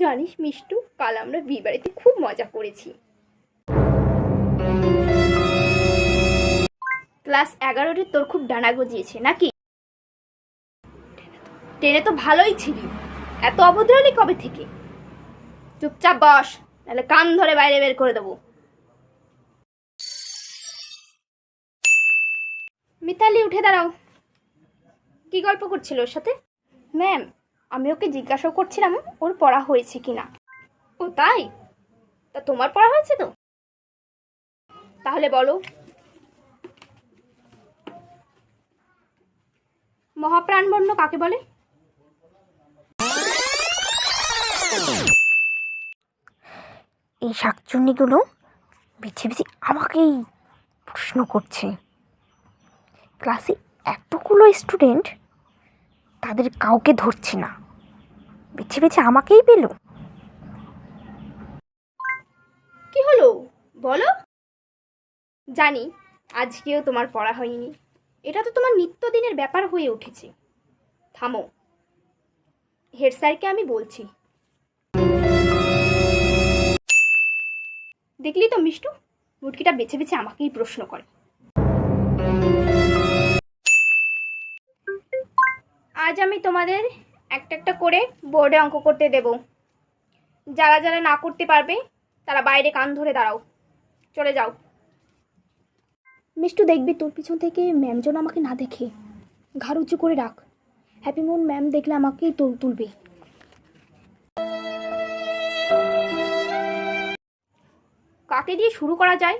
জানিস মিষ্টু, কাল আমরা বিয়ে বাড়িতে খুব মজা করেছি। ক্লাস 11-তে তোর খুব ডানা গজিয়েছে নাকি? টেনে তো ভালোই ছিলি, এত অভদ্র হলি কবে থেকে? চুপচাপ বস, নাহলে কান ধরে বাইরে বের করে দেবো। মিতালি উঠে দাঁড়াও। কি গল্প করছিল ওর সাথে? ম্যাম, আমি ওকে জিজ্ঞাসা করছিলাম ওর পড়া হয়েছে কিনা। ও তাই? তা তোমার পড়া হয়েছে তো? তাহলে বলো। মহাপ্রাণবন্য কাকে বলে? এই শাকচুন্নিগুলো বেছে বেছে আমাকেই প্রশ্ন করছে। ক্লাসে এতগুলো স্টুডেন্ট, তাদের কাউকে ধরছে না, বেছে বেছে আমাকেই পেল। কি হলো বলো। জানি আজকেও তোমার পড়া হয়নি, এটা তো তোমার নিত্যদিনের ব্যাপার হয়ে উঠেছে। থামো, হেড স্যারকে আমি বলছি। দেখলি তো মিষ্টু, মুটকিটা বেছে বেছে আমাকেই প্রশ্ন করে। আজ আমি তোমাদের একটা একটা করে বোর্ডে অঙ্ক করতে দেব। যারা যারা না করতে পারবে তারা বাইরে কান ধরে দাঁড়াও, চলে যাও। মিষ্টু, দেখবি তোর পিছন থেকে ম্যাম যেন আমাকে না দেখে, ঘাড় উঁচু করে রাখ। হ্যাপি মুন ম্যাম দেখলে আমাকেই তুলবে। কাকে দিয়ে শুরু করা যায়?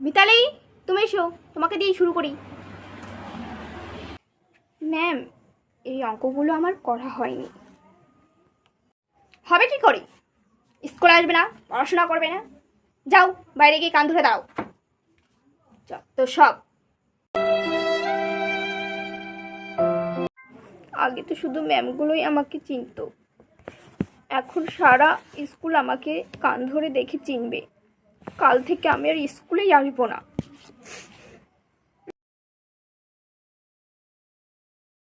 মিতালি, তুমি এসো, তোমাকে দিয়েই শুরু করি। ম্যাম, এই অঙ্কগুলো আমার করা হয়নি। হবে কি করে? স্কুলে আসবে না, পড়াশোনা করবে না, যাও বাইরে গিয়ে কান ধরে দাও। তো সব আগে তো শুধু ম্যামগুলোই আমাকে চিনতো, এখন সারা স্কুল আমাকে কান ধরে দেখে চিনবে। কাল থেকে আমি আর স্কুলেই আসবো না।